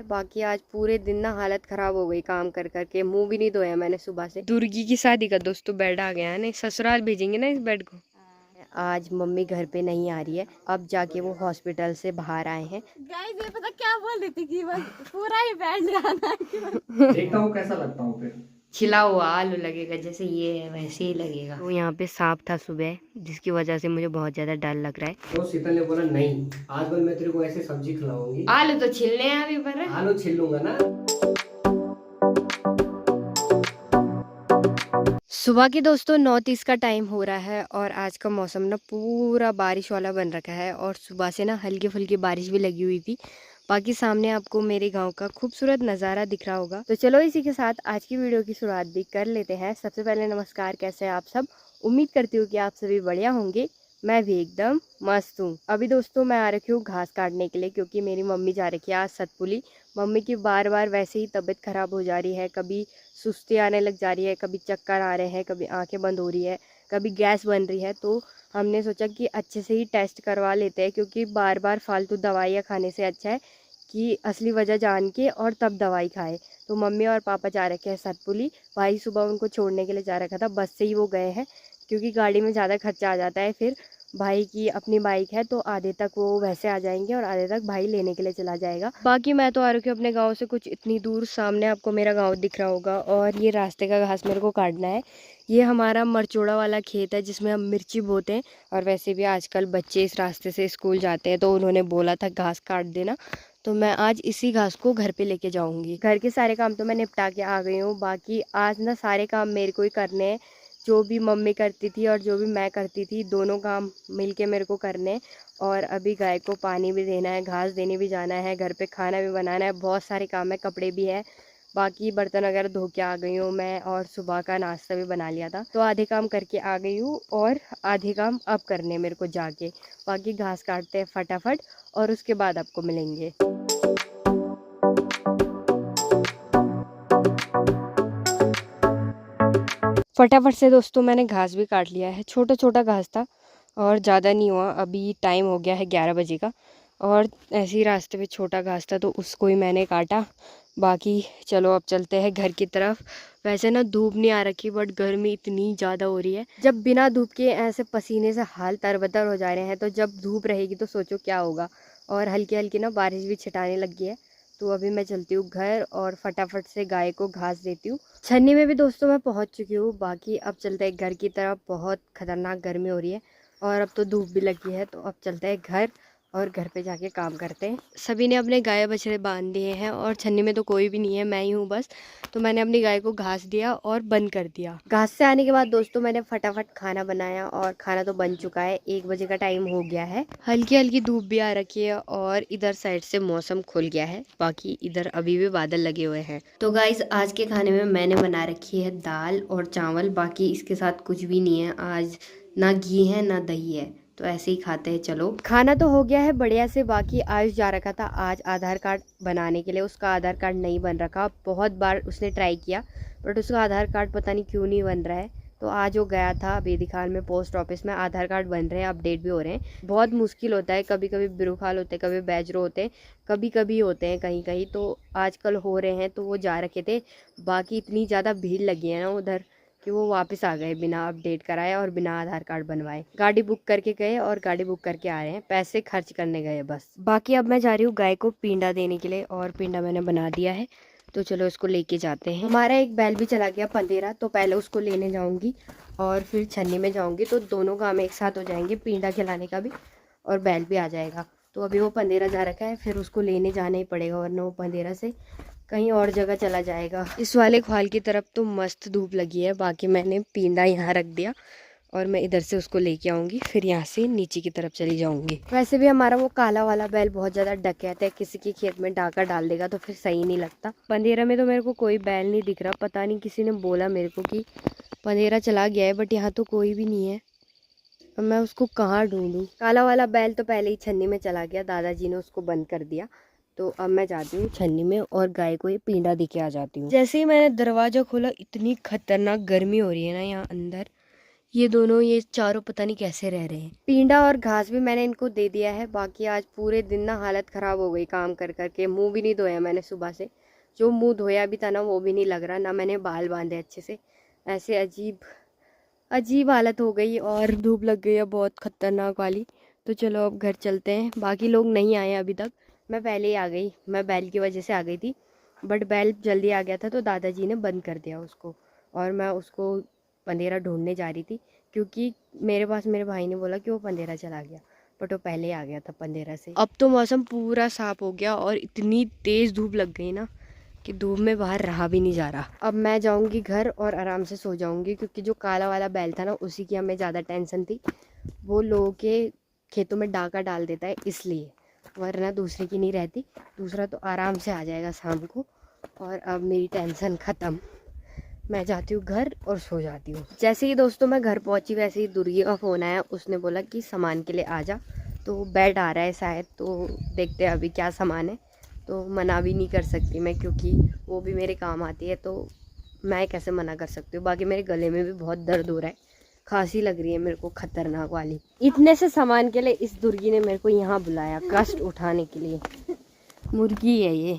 बाकी आज पूरे दिन ना हालत खराब हो गई काम कर करके, मुंह भी नहीं धोया मैंने सुबह से। दुर्गी की शादी का दोस्तों बेड आ गया है, नहीं ससुराल भेजेंगे ना इस बेड को। आज मम्मी घर पे नहीं आ रही है, अब जाके वो हॉस्पिटल से बाहर आए हैं। गाइस ये पता क्या बोल रही थी कि बस पूरा ही बैंड गाना देखता हूँ कैसा लगता हूँ फिर। छिला हुआ आलू लगेगा, जैसे ये है वैसे ही लगेगा। तो यहाँ पे सांप था सुबह, जिसकी वजह से मुझे बहुत ज्यादा डर लग रहा है। तो शीतल ने बोला नहीं, आज बल मैं तेरे को ऐसे सब्जी खिलाऊंगी। आलू तो छिलने हैं अभी पर। आलू छील लूंगा ना। सुबह की दोस्तों 9:30 का टाइम हो रहा है और आज का मौसम ना पूरा बारिश वाला बन रखा है और सुबह से ना हल्की फुल्की बारिश भी लगी हुई थी। बाकी सामने आपको मेरे गांव का खूबसूरत नज़ारा दिख रहा होगा। तो चलो इसी के साथ आज की वीडियो की शुरुआत भी कर लेते हैं। सबसे पहले नमस्कार, कैसे हैं आप सब। उम्मीद करती हूँ कि आप सभी बढ़िया होंगे। मैं भी एकदम मस्त हूँ। अभी दोस्तों मैं आ रखी हूँ घास काटने के लिए, क्योंकि मेरी मम्मी जा रखी है आज सतपुली। मम्मी की बार बार वैसे ही तबीयत खराब हो जा रही है, कभी सुस्ती आने लग जा रही है, कभी चक्कर आ रहे हैं, कभी आंखें बंद हो रही है, कभी गैस बन रही है। तो हमने सोचा कि अच्छे से ही टेस्ट करवा लेते हैं, क्योंकि बार बार फालतू दवाइयाँ खाने से अच्छा है कि असली वजह जान के और तब दवाई खाए। तो मम्मी और पापा जा रखे हैं सतपुली। भाई सुबह उनको छोड़ने के लिए जा रखा था, बस से ही वो गए हैं, क्योंकि गाड़ी में ज़्यादा खर्चा आ जाता है। फिर भाई की अपनी बाइक है, तो आधे तक वो वैसे आ जाएंगे और आधे तक भाई लेने के लिए चला जाएगा। बाकी मैं तो आ रही हूँ अपने गांव से कुछ इतनी दूर, सामने आपको मेरा गांव दिख रहा होगा और ये रास्ते का घास मेरे को काटना है। ये हमारा मरचोड़ा वाला खेत है जिसमें हम मिर्ची बोते हैं, और वैसे भी आजकल बच्चे इस रास्ते से स्कूल जाते हैं, तो उन्होंने बोला था घास काट देना। तो मैं आज इसी घास को घर पे लेके जाऊंगी। घर के सारे काम तो मैं निपटा के आ गई हूँ। बाकी आज ना सारे काम मेरे को ही करने हैं। जो भी मम्मी करती थी और जो भी मैं करती थी, दोनों काम मिलके मेरे को करने हैं। और अभी गाय को पानी भी देना है, घास देने भी जाना है, घर पे खाना भी बनाना है, बहुत सारे काम है, कपड़े भी है। बाकी बर्तन वगैरह धो के आ गई हूँ मैं, और सुबह का नाश्ता भी बना लिया था। तो आधे काम करके आ गई हूँ और आधे काम अब करने मेरे को जाके। बाकी घास काटते हैं फटाफट और उसके बाद आपको मिलेंगे। फटाफट से दोस्तों मैंने घास भी काट लिया है। छोटा छोटा घास था और ज़्यादा नहीं हुआ। अभी टाइम हो गया है 11 बजे का, और ऐसे ही रास्ते पे छोटा घास था तो उसको ही मैंने काटा। बाकी चलो अब चलते हैं घर की तरफ। वैसे ना धूप नहीं आ रखी, बट गर्मी इतनी ज़्यादा हो रही है। जब बिना धूप के ऐसे पसीने से हाल तरबतर हो जा रहे हैं, तो जब धूप रहेगी तो सोचो क्या होगा। और हल्की हल्की ना बारिश भी छिटाने लगी है। तो अभी मैं चलती हूँ घर और फटाफट से गाय को घास देती हूँ। छन्नी में भी दोस्तों मैं पहुँच चुकी हूँ। बाकी अब चलते हैं घर की तरफ। बहुत खतरनाक गर्मी हो रही है और अब तो धूप भी लगी है, तो अब चलते हैं घर और घर पे जाके काम करते हैं। सभी ने अपने गाय बछड़े बांध दिए हैं और छन्नी में तो कोई भी नहीं है, मैं ही हूँ बस। तो मैंने अपनी गाय को घास दिया और बंद कर दिया। घास से आने के बाद दोस्तों मैंने फटाफट खाना बनाया और खाना तो बन चुका है। 1 बजे का टाइम हो गया है। हल्की हल्की धूप भी आ रखी है और इधर साइड से मौसम खुल गया है। बाकी इधर अभी भी बादल लगे हुए हैं। तो गाइस आज के खाने में मैंने बना रखी है दाल और चावल। बाकी इसके साथ कुछ भी नहीं है आज, ना घी है ना दही है, तो ऐसे ही खाते हैं। चलो खाना तो हो गया है बढ़िया से। बाकी आयुष जा रखा था आज आधार कार्ड बनाने के लिए, उसका आधार कार्ड नहीं बन रखा। बहुत बार उसने ट्राई किया बट उसका आधार कार्ड पता नहीं क्यों नहीं बन रहा है। तो आज वो गया था बेदीखाल में पोस्ट ऑफिस में, आधार कार्ड बन रहे हैं, अपडेट भी हो रहे हैं। बहुत मुश्किल होता है, कभी कभी बिरुखाल होते हैं, कभी बैजरो होते हैं, कभी कभी होते हैं कहीं कहीं। तो आजकल हो रहे हैं तो वो जा रखे थे। बाकी इतनी ज़्यादा भीड़ लगी है ना उधर कि वो वापस आ गए बिना अपडेट कराए और बिना आधार कार्ड बनवाए। गाड़ी बुक करके गए और गाड़ी बुक करके आ रहे हैं, पैसे खर्च करने गए बस। बाकी अब मैं जा रही हूँ गाय को पींडा देने के लिए, और पींडा मैंने बना दिया है। तो चलो इसको लेके जाते हैं। हमारा एक बैल भी चला गया पंदेरा, तो पहले उसको लेने जाऊंगी और फिर छन्नी में जाऊंगी, तो दोनों काम एक साथ हो जाएंगे, पींडा खिलाने का भी और बैल भी आ जाएगा। तो अभी वो पंदेरा जा रखा है, फिर उसको लेने जाना ही पड़ेगा, वरना वो पंदेरा से कहीं और जगह चला जाएगा। इस वाले ख्वाल की तरफ तो मस्त धूप लगी है। बाकी मैंने पींडा यहाँ रख दिया और मैं इधर से उसको लेके आऊंगी, फिर यहाँ से नीचे की तरफ चली जाऊंगी। वैसे भी हमारा वो काला वाला बैल बहुत ज्यादा डकैत है, किसी के खेत में डाका डाल देगा तो फिर सही नहीं लगता। पंदेरा में तो मेरे को कोई बैल नहीं दिख रहा, पता नहीं किसी ने बोला मेरे को कि पंदेरा चला गया है, बट यहाँ तो कोई भी नहीं है। अब मैं उसको कहाँ ढूंढूं। काला वाला बैल तो पहले ही छन्नी में चला गया, दादाजी ने उसको बंद कर दिया। तो अब मैं जाती हूँ छन्नी में और गाय को ये पींडा देके आ जाती हूँ। जैसे ही मैंने दरवाजा खोला, इतनी खतरनाक गर्मी हो रही है ना यहाँ अंदर ये दोनों ये चारों पता नहीं कैसे रह रहे हैं। पींडा और घास भी मैंने इनको दे दिया है। बाकी आज पूरे दिन ना हालत ख़राब हो गई काम कर करके। मुंह भी नहीं धोया मैंने सुबह से। जो मुंह धोया भी था ना वो भी नहीं लग रहा, ना मैंने बाल बांधे अच्छे से। ऐसे अजीब अजीब हालत हो गई और धूप लग गई है बहुत ख़तरनाक वाली। तो चलो अब घर चलते हैं। बाकी लोग नहीं आए अभी तक, मैं पहले ही आ गई। मैं बैल की वजह से आ गई थी, बट बैल जल्दी आ गया था तो दादाजी ने बंद कर दिया उसको। और मैं उसको पंदेरा ढूंढने जा रही थी, क्योंकि मेरे पास मेरे भाई ने बोला कि वो पंदेरा चला गया, बट वो पहले ही आ गया था पंदेरा से। अब तो मौसम पूरा साफ हो गया और इतनी तेज़ धूप लग गई ना कि धूप में बाहर रहा भी नहीं जा रहा। अब मैं जाऊंगी घर और आराम से सो जाऊंगी, क्योंकि जो काला वाला बैल था ना उसी की हमें ज़्यादा टेंशन थी। वो लोगों के खेतों में डाका डाल देता है इसलिए, वरना दूसरे की नहीं रहती। दूसरा तो आराम से आ जाएगा शाम को। और अब मेरी टेंशन ख़त्म। मैं जाती हूँ घर और सो जाती हूँ। जैसे ही दोस्तों मैं घर पहुँची वैसे ही दुर्गी का फ़ोन आया। उसने बोला कि सामान के लिए आ जा। तो बेड आ रहा है शायद, तो देखते हैं अभी क्या सामान है। तो मना भी नहीं कर सकती मैं, क्योंकि वो भी मेरे काम आती है, तो मैं कैसे मना कर सकती हूँ। बाकी मेरे गले में भी बहुत दर्द हो रहा है, खांसी लग रही है मेरे को खतरनाक वाली। इतने से सामान के लिए इस दुर्गी ने मेरे को यहाँ बुलाया कष्ट उठाने के लिए। मुर्गी है ये,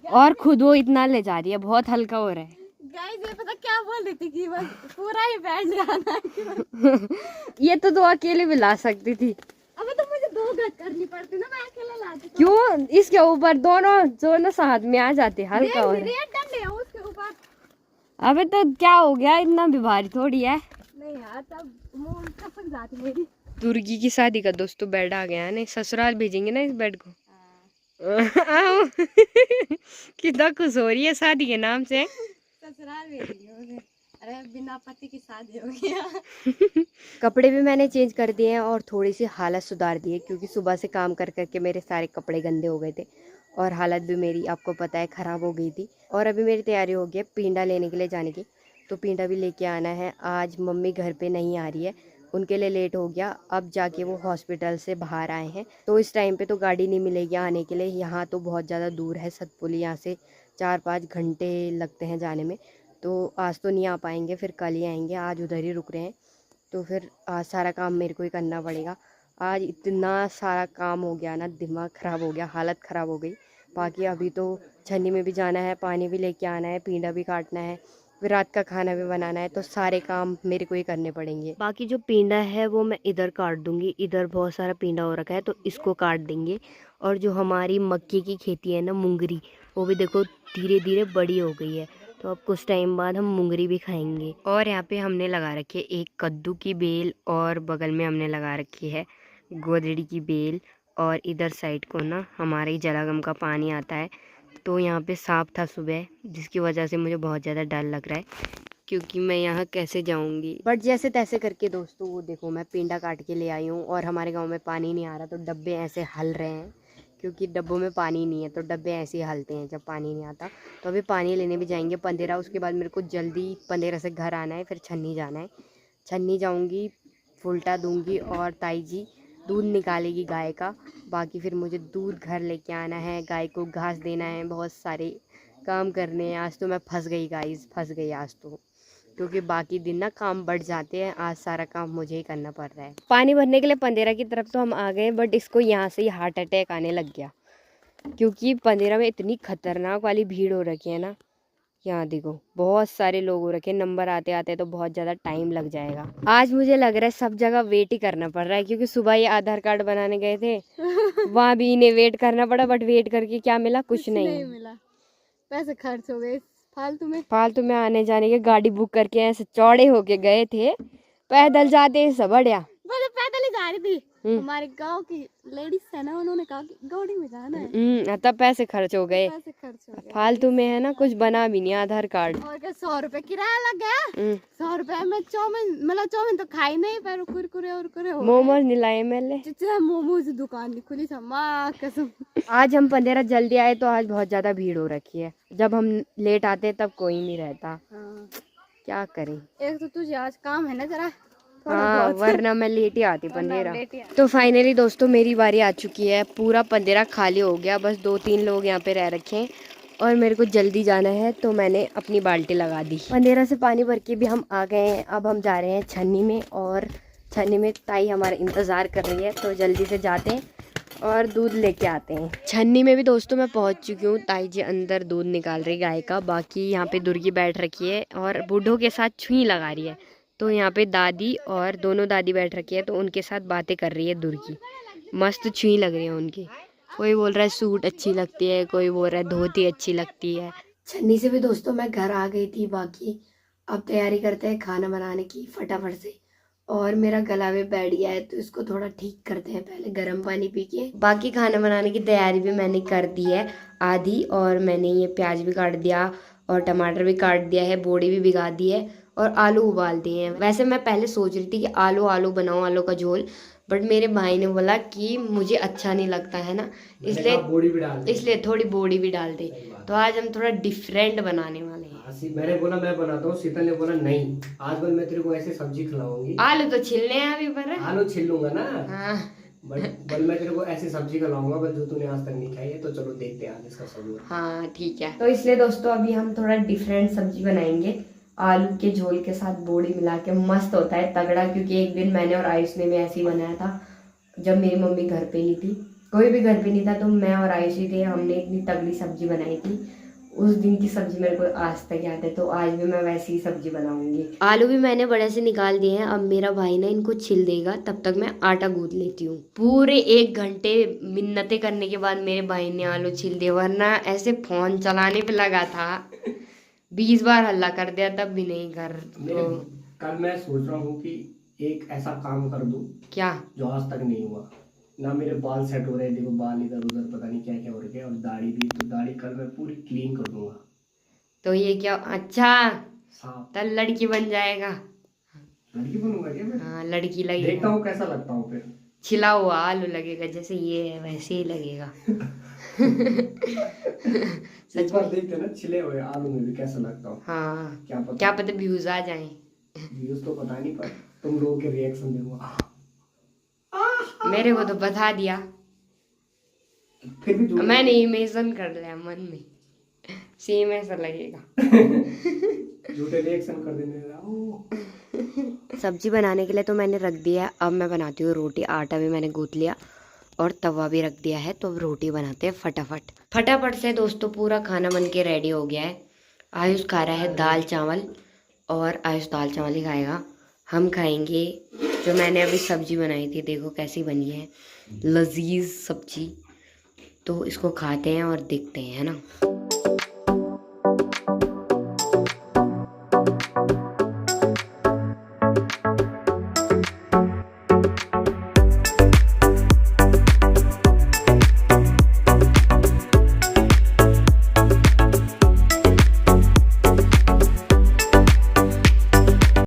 और खुद वो इतना ले जा रही है, बहुत हल्का हो रहा है। गाइस ये पता क्या बोल रही थी कि बस पूरा ही बैंड गाना है। ये तो दो अकेले भी ला सकती थी। अबे तो मुझे 2 गज करनी पड़ती ना, मैं अकेला लाती तो। क्यों? इसके ऊपर दोनों दोनों साथ में आ जाते, हल्का हो रहा है। रेड डंडे है उसके ऊपर। अबे तो क्या हो गया, इतना भी भारी थोड़ी है। नहीं यार तब मुंह खसक जाती मेरी। दुर्गी की शादी का दोस्तों बेड आ गया है ना, ससुराल भेजेंगे ना इस बेड को। आओ। कितना खुश हो रही है शादी के नाम से। ससुराल भेजेंगे। अरे बिना पति की शादी हो गया। कपड़े भी मैंने चेंज कर दिए हैं और थोड़ी सी हालत सुधार दी है, क्योंकि सुबह से काम कर करके मेरे सारे कपड़े गंदे हो गए थे और हालत भी मेरी आपको पता है ख़राब हो गई थी। और अभी मेरी तैयारी हो गई है पींडा लेने के लिए जाने की, तो पींडा भी लेके आना है। आज मम्मी घर पे नहीं आ रही है, उनके लिए लेट हो गया। अब जाके वो हॉस्पिटल से बाहर आए हैं, तो इस टाइम पे तो गाड़ी नहीं मिलेगी आने के लिए। यहाँ तो बहुत ज़्यादा दूर है सतपुली, यहाँ से 4-5 घंटे लगते हैं जाने में। तो आज तो नहीं आ पाएंगे, फिर कल ही आएंगे। आज उधर ही रुक रहे हैं, तो फिर आज सारा काम मेरे को ही करना पड़ेगा। आज इतना सारा काम हो गया ना, दिमाग ख़राब हो गया, हालत ख़राब हो गई। बाकी अभी तो छन्नी में भी जाना है, पानी भी लेके आना है, पींडा भी काटना है, फिर रात का खाना भी बनाना है, तो सारे काम मेरे को ही करने पड़ेंगे। बाकी जो पींडा है वो मैं इधर काट दूंगी, इधर बहुत सारा पींडा हो रखा है तो इसको काट देंगे। और जो हमारी मक्के की खेती है ना, मुंगरी, वो भी देखो धीरे धीरे बड़ी हो गई है, तो अब कुछ टाइम बाद हम मुंगरी भी खाएंगे। और यहाँ पे हमने लगा रखी है एक कद्दू की बेल, और बगल में हमने लगा रखी है गोदड़ी की बेल। और इधर साइड को ना हमारे जलागम का पानी आता है, तो यहाँ पे सांप था सुबह, जिसकी वजह से मुझे बहुत ज़्यादा डर लग रहा है, क्योंकि मैं यहाँ कैसे जाऊँगी। बट जैसे तैसे करके दोस्तों वो देखो मैं पिंडा काट के ले आई हूँ। और हमारे गांव में पानी नहीं आ रहा, तो डब्बे ऐसे हल रहे हैं, क्योंकि डब्बों में पानी नहीं है, तो डब्बे ऐसे ही हलते हैं जब पानी नहीं आता। तो अभी पानी लेने भी जाएंगे पंदेरा। उसके बाद मेरे को जल्दी पंदेरा से घर आना है, फिर छन्नी जाना है। छन्नी जाऊँगी, फुलटा दूँगी और ताई जी दूध निकालेगी गाय का। बाकी फिर मुझे दूध घर लेके आना है, गाय को घास देना है, बहुत सारे काम करने हैं। आज तो मैं फंस गई गाइस, फंस गई आज तो, क्योंकि बाकी दिन ना काम बढ़ जाते हैं, आज सारा काम मुझे ही करना पड़ रहा है। पानी भरने के लिए पंदेरा की तरफ तो हम आ गए, बट इसको यहाँ से ही हार्ट अटैक आने लग गया, क्योंकि पंदेरा में इतनी खतरनाक वाली भीड़ हो रखी है ना। यहाँ देखो बहुत सारे लोग हो रखे, नंबर आते आते तो बहुत ज़्यादा टाइम लग जाएगा। आज मुझे लग रहा है सब जगह वेट ही करना पड़ रहा है, क्योंकि सुबह ये आधार कार्ड बनाने गए थे वहाँ भी इन्हें वेट करना पड़ा, बट वेट करके क्या मिला? कुछ नहीं मिला, पैसे खर्च हो गए फालतू में आने जाने के। गाड़ी बुक करके ऐसे चौड़े होके गए थे, पैदल जाते सब बढ़िया। पैदल ही जा रही थी, हमारे गांव की लेडीज है ना, उन्होंने कहा कि गाड़ी में जाना है। तब पैसे खर्च हो गए, फालतू में है ना, कुछ बना भी नहीं आधार कार्ड। और क्या 100 रुपए किराया लग गया। 100 रुपए में चाउमीन, मतलब चाउमीन तो खाई नहीं, पर कुरकुरे और कुरे हो मोमोज नहीं लाए मैंने, मोमोज दुकान नहीं खुली था, माँ कसम। आज हम पंदेरा जल्दी आए तो आज बहुत ज्यादा भीड़ हो रखी है। जब हम लेट आते तब कोई नहीं रहता। क्या करें, एक तो तुझे आज काम है ना जरा। हाँ, वरना मैं लेट ही आती पंदेरा। तो फाइनली दोस्तों मेरी बारी आ चुकी है, पूरा पंदेरा खाली हो गया, बस 2-3 लोग यहाँ पे रह रखे हैं और मेरे को जल्दी जाना है तो मैंने अपनी बाल्टी लगा दी। अंधेरा से पानी भर के भी हम आ गए हैं। अब हम जा रहे हैं छन्नी में, और छन्नी में ताई हमारा इंतज़ार कर रही है, तो जल्दी से जाते हैं और दूध लेके आते हैं। छन्नी में भी दोस्तों मैं पहुंच चुकी हूँ। ताई जी अंदर दूध निकाल रही गाय का, बाकी यहाँ पे दुर्गी बैठ रखी है और बूढ़ों के साथ छुई लगा रही है। तो यहाँ पे दादी और दोनों दादी बैठ रखी है, तो उनके साथ बातें कर रही है दुर्गी। मस्त छुई लग रही है उनकी। कोई बोल रहा है सूट अच्छी लगती है, कोई बोल रहा है धोती अच्छी लगती है। छन्नी से भी दोस्तों मैं घर आ गई थी। बाकी अब तैयारी करते हैं खाना बनाने की फटाफट से। और मेरा गला भी बैठ गया है, तो इसको थोड़ा ठीक करते हैं पहले गर्म पानी पी के। बाकी खाना बनाने की तैयारी भी मैंने कर दी है आधी, और मैंने ये प्याज भी काट दिया और टमाटर भी काट दिया है, बोड़ी भी भिगा दी है और आलू उबाल दिए हैं। वैसे मैं पहले सोच रही थी कि आलू बनाऊं, आलू का झोल, बट मेरे भाई ने बोला कि मुझे अच्छा नहीं लगता है ना, इसलिए थोड़ी बोड़ी भी डाल दे। तो आज हम थोड़ा डिफरेंट बनाने वाले हैं। मैंने बोला मैं बनाता हूँ, शीतल ने बोला नहीं, आज बल मैं तेरे को ऐसे सब्जी खिलाऊंगी। आलू तो छिलने हैं अभी पर। आलू छिल लूंगा ना। हाँ। बल मैं तेरे को ऐसी सब्जी खिलाऊंगा बल जो तूने आज तक नहीं खाई है। तो चलो देखते हैं आज इसका सबूत। हाँ ठीक है। तो इसलिए दोस्तों अभी हम थोड़ा डिफरेंट सब्जी बनाएंगे, आलू के झोल के साथ बोड़ी मिला के। मस्त होता है तगड़ा, क्योंकि एक दिन मैंने और आयुष ने भी ऐसे ही बनाया था जब मेरी मम्मी घर पे नहीं थी, कोई भी घर पे नहीं था, तो मैं और आयुष ही थे। हमने इतनी तगड़ी सब्जी बनाई थी। उस दिन की सब्जी मेरे को आज तक याद है, तो आज भी मैं वैसी ही सब्जी बनाऊंगी। आलू भी मैंने बड़े से निकाल दिए हैं। अब मेरा भाई ना इनको छिल देगा, तब तक मैं आटा गूंथ लेती हूँ। पूरे 1 घंटे मिन्नतें करने के बाद मेरे भाई ने आलू छिल दिए, वरना ऐसे फोन चलाने पे लगा था। 20 बार हल्ला कर दिया तब भी नहीं कर। तो कल मैं सोच रहा हूँ कि एक ऐसा काम कर दूं क्या, जो आज तक नहीं हुआ ना। मेरे बाल सेट हो रहे हैं, देखो बाल इधर उधर पता नहीं क्या क्या हो रखे हैं, और दाढ़ी भी। तो दाढ़ी कल मैं पूरी क्लीन कर दूंगा। तो ये क्या, अच्छा साफ तब लड़की बन जाएगा। लड़की बनूंगा क्या मैं? हाँ लड़की लगेगा। देखता हूँ कैसा लगता हूँ फिर। छिला हुआ आलू लगेगा, जैसे ये है वैसे ही लगेगा। सच बात देखते हैं ना, छिले हुए आलू में भी कैसा लगता हूँ। हाँ क्या पता व्यूज आ जाएं। व्यूज तो पता नहीं, पर तुम लोगों के रिएक्शन देखूंगा। मेरे को तो बता दिया, फिर भी मैंने इमेजिन कर लिया मन में, सेम ऐसा लगेगा। झूठे रिएक्शन कर देने। सब्जी बनाने के लिए तो मैंने रख दिया है। अब मैं बनाती हूँ रोटी। आटा भी मैंने गूंथ लिया और तवा भी रख दिया है, तो अब रोटी बनाते हैं फटाफट से। दोस्तों पूरा खाना बन के रेडी हो गया है। आयुष खा रहा है दाल चावल, और आयुष दाल चावल ही खाएगा। हम खाएंगे जो मैंने अभी सब्जी बनाई थी, देखो कैसी बनी है, लजीज सब्जी। तो इसको खाते हैं और देखते हैं, है ना।